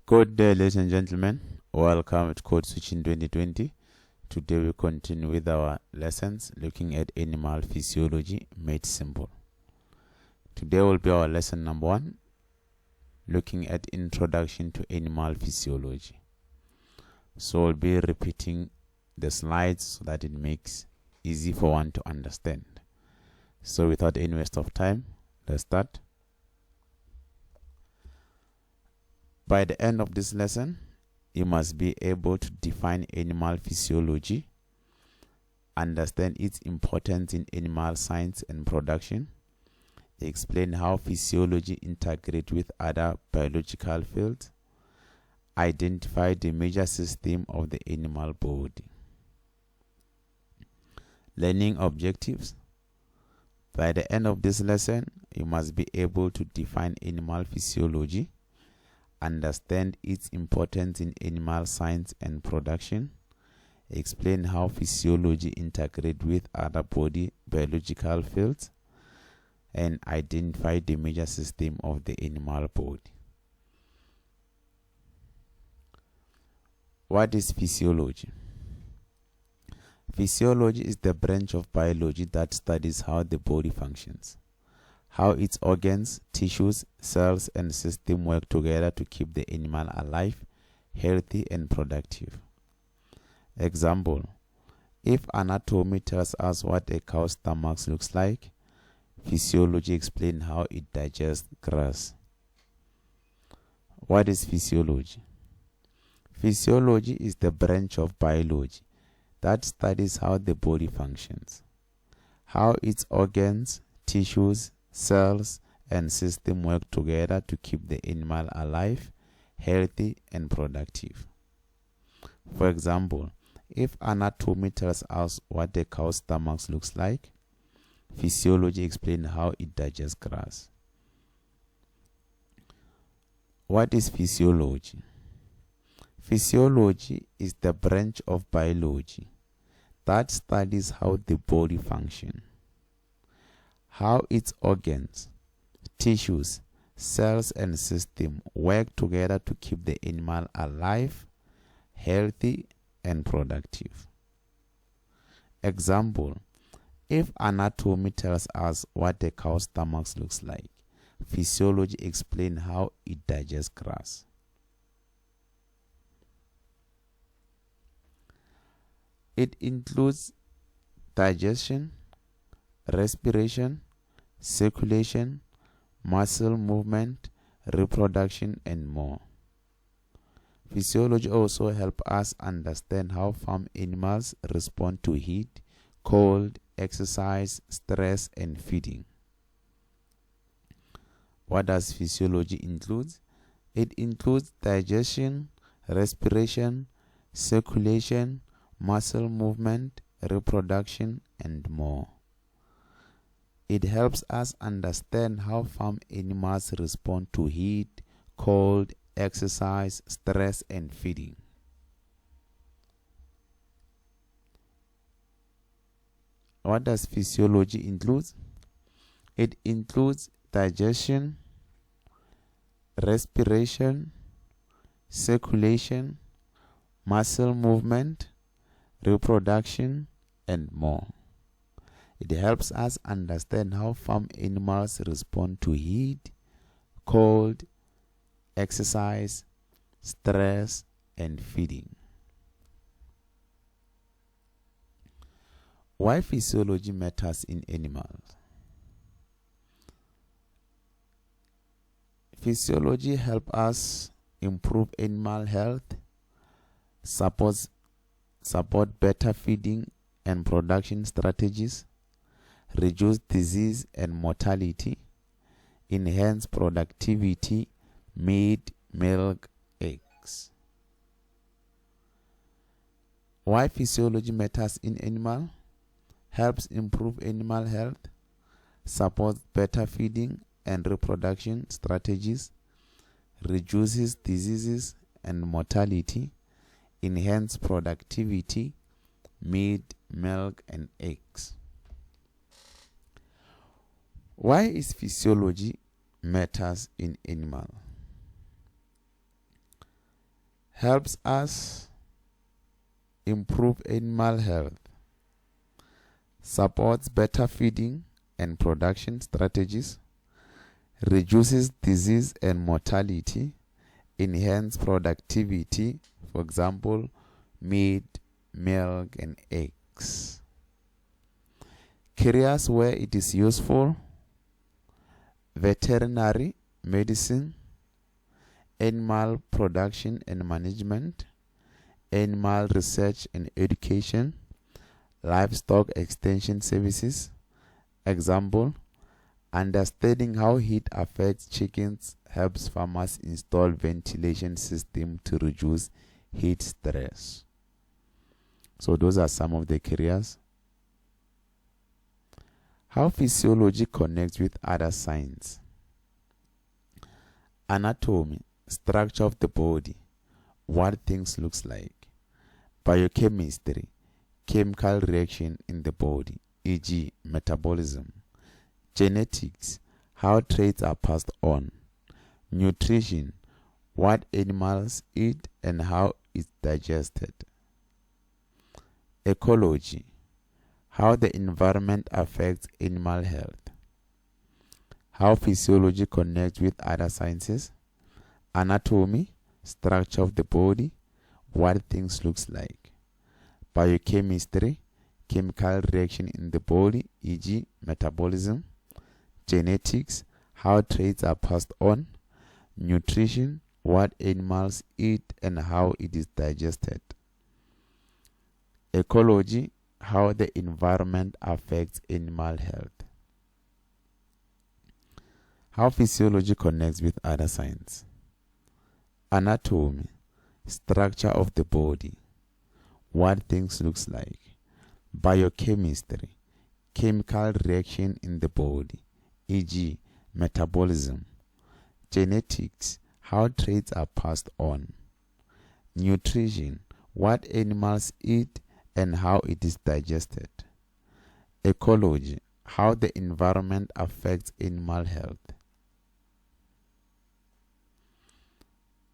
Good day, ladies and gentlemen. Welcome to Code Switching 2020. Today we continue with our lessons looking at animal physiology made simple. Today will be our lesson number 1, looking at introduction to animal physiology. So we'll be repeating the slides so that it makes easy for one to understand. So without any waste of time, let's start. By the end of this lesson, you must be able to define animal physiology, understand its importance in animal science and production, explain how physiology integrates with other biological fields, identify the major system of the animal body. Learning objectives. By the end of this lesson, you must be able to define animal physiology, understand its importance in animal science and production, explain how physiology integrates with other body biological fields, and identify the major system of the animal body. What is physiology? Physiology is the branch of biology that studies how the body functions, how its organs, tissues, cells, and systems work together to keep the animal alive, healthy, and productive. Example: if anatomy tells us what a cow's stomach looks like, physiology explains how it digests grass. What is physiology? Physiology is the branch of biology that studies how the body functions, how its organs, tissues, cells, and systems work together to keep the animal alive, healthy, and productive. For example, if anatomy tells us what a cow's stomach looks like, physiology explains how it digests grass. What is physiology? Physiology is the branch of biology that studies how the body functions, how its organs, tissues, cells, and systems work together to keep the animal alive, healthy, and productive. Example: if anatomy tells us what a cow's stomach looks like, physiology explains how it digests grass. It includes digestion, respiration, circulation, muscle movement, reproduction, and more. Physiology also helps us understand how farm animals respond to heat, cold, exercise, stress, and feeding. What does physiology include? It includes digestion, respiration, circulation, muscle movement, reproduction, and more. It helps us understand how farm animals respond to heat, cold, exercise, stress, and feeding. What does physiology include? It includes digestion, respiration, circulation, muscle movement, reproduction, and more. It helps us understand how farm animals respond to heat, cold, exercise, stress, and feeding. Why physiology matters in animals? Physiology helps us improve animal health, support better feeding and production strategies, reduce disease and mortality, enhance productivity, meat, milk, eggs. Why physiology matters in animal? Helps improve animal health, supports better feeding and reproduction strategies, reduces diseases and mortality, enhance productivity, meat, milk, and eggs. Why is physiology matters in animal? helps us improve animal health, supports better feeding and production strategies, reduces disease and mortality, enhance productivity, for example, meat, milk, and eggs. Careers where it is useful: veterinary medicine, animal production and management, animal research and education, livestock extension services. Example: understanding how heat affects chickens helps farmers install ventilation system to reduce heat stress. So those are some of the careers. How physiology connects with other science: anatomy, structure of the body, what things looks like; biochemistry, chemical reaction in the body, e.g. metabolism; genetics, how traits are passed on; nutrition, what animals eat and how it's digested; ecology, how the environment affects animal health. How physiology connects with other sciences: anatomy, structure of the body, what things looks like; biochemistry, chemical reaction in the body, e.g. metabolism; genetics, how traits are passed on; nutrition, what animals eat and how it is digested; ecology, how the environment affects animal health. How physiology connects with other science: anatomy, structure of the body, what things looks like; biochemistry, chemical reaction in the body, e.g. metabolism; genetics, how traits are passed on; nutrition, what animals eat and how it is digested; ecology, how the environment affects animal health.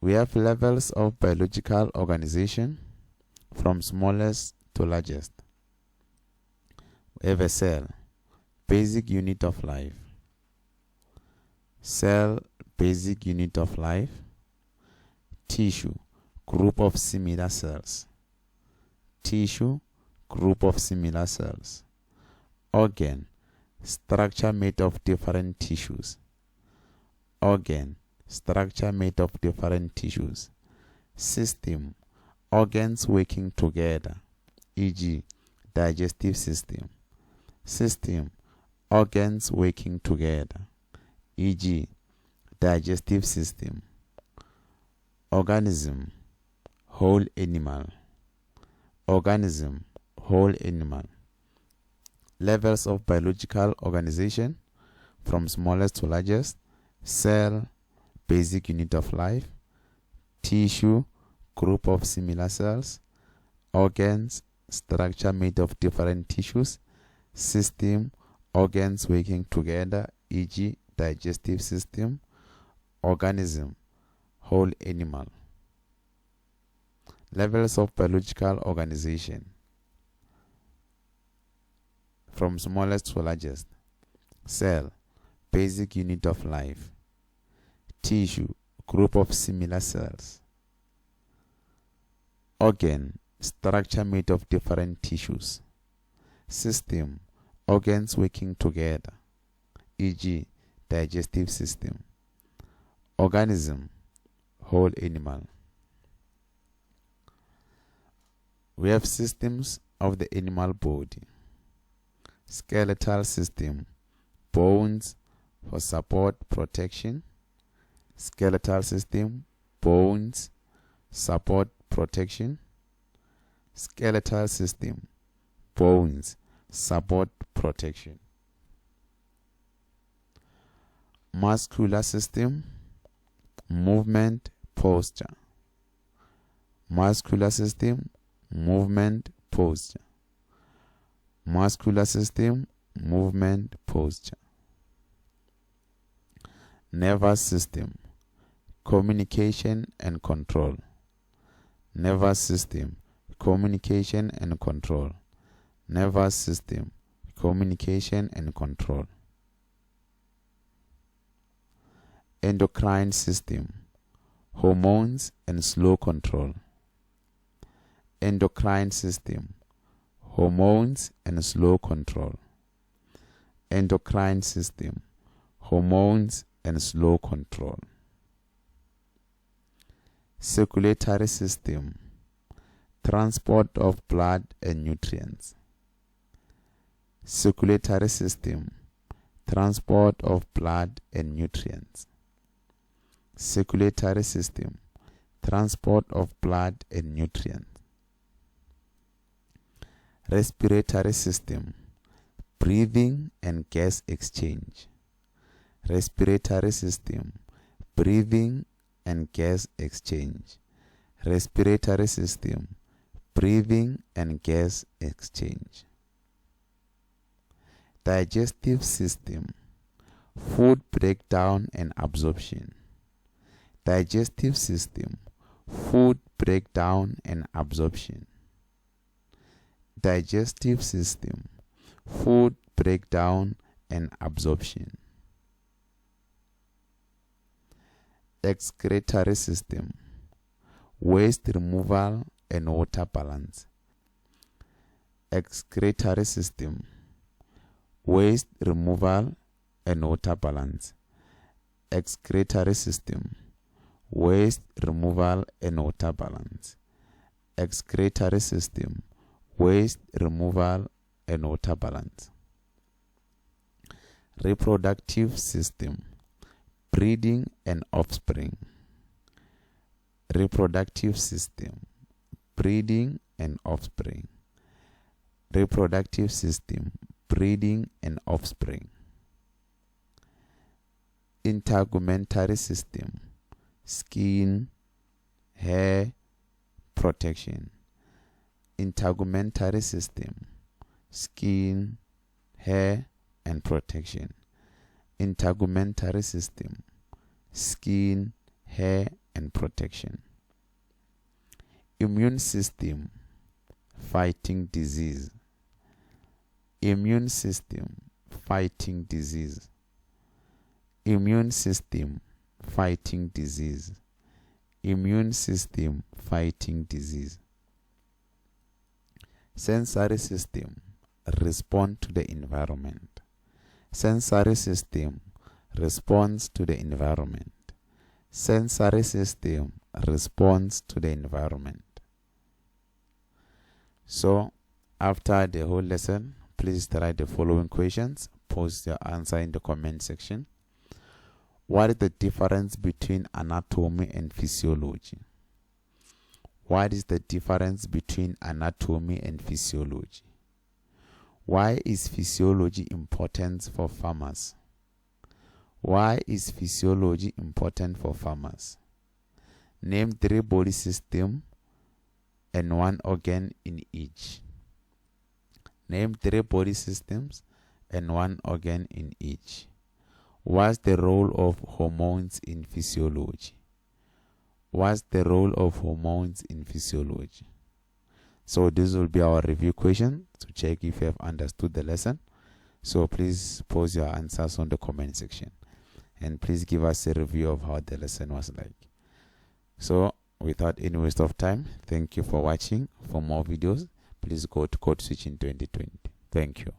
We have levels of biological organization from smallest to largest. We have a cell, basic unit of life. Cell, basic unit of life. Tissue, group of similar cells. Tissue, group of similar cells. Organ, structure made of different tissues. Organ, structure made of different tissues. System, organs working together, e.g. digestive system. System, organs working together, e.g. digestive system. Organism, whole animal. Organism, whole animal. Levels of biological organization from smallest to largest: cell, basic unit of life. Tissue, group of similar cells. Organs, structure made of different tissues. System, organs working together, e.g. digestive system. Organism, whole animal. Levels of biological organization from smallest to largest: cell, basic unit of life. Tissue, group of similar cells. Organ, structure made of different tissues. System, organs working together, e.g. digestive system. Organism, whole animal. We have systems of the animal body. Skeletal system, bones for support, protection. Skeletal system, bones, support, protection. Skeletal system, bones, support, protection. Muscular system, movement, posture. Muscular system, movement, posture. Muscular system, movement, posture. Nervous system, communication and control. nervous system, communication and control, nervous system, communication and control. Endocrine system, hormones and slow control. Endocrine system, hormones and slow control. Endocrine system, hormones and slow control. Circulatory system, transport of blood and nutrients. Circulatory system, transport of blood and nutrients. Circulatory system, transport of blood and nutrients. Respiratory system, breathing and gas exchange. Respiratory system, breathing and gas exchange. Respiratory system, breathing and gas exchange. Digestive system, food breakdown and absorption. Digestive system, food breakdown and absorption. Digestive system, food breakdown and absorption. Excretory system, waste removal and water balance. Excretory system, waste removal and water balance. Excretory system, waste removal and water balance. Excretory system, waste removal and water balance. Reproductive system, breeding and offspring. Reproductive system, breeding and offspring. Reproductive system, breeding and offspring. Integumentary system, skin, hair, protection. Integumentary system, skin, hair, and protection. Integumentary system, skin, hair, and protection. Immune system, fighting disease. Immune system, fighting disease. Immune system, fighting disease. Immune system, fighting disease. Sensory system, respond to the environment. Sensory system responds to the environment. Sensory system responds to the environment. So, after the whole lesson, please write the following questions. Post your answer in the comment section. What is the difference between anatomy and physiology? What is the difference between anatomy and physiology? Why is physiology important for farmers? Why is physiology important for farmers? Name 3 body systems and 1 organ in each. Name 3 body systems and 1 organ in each. What's the role of hormones in physiology? What's the role of hormones in physiology? So this will be our review question to check if you have understood the lesson. So please post your answers on the comment section. And please give us a review of how the lesson was like. So without any waste of time, thank you for watching. For more videos, please go to Code Switching 2020. Thank you.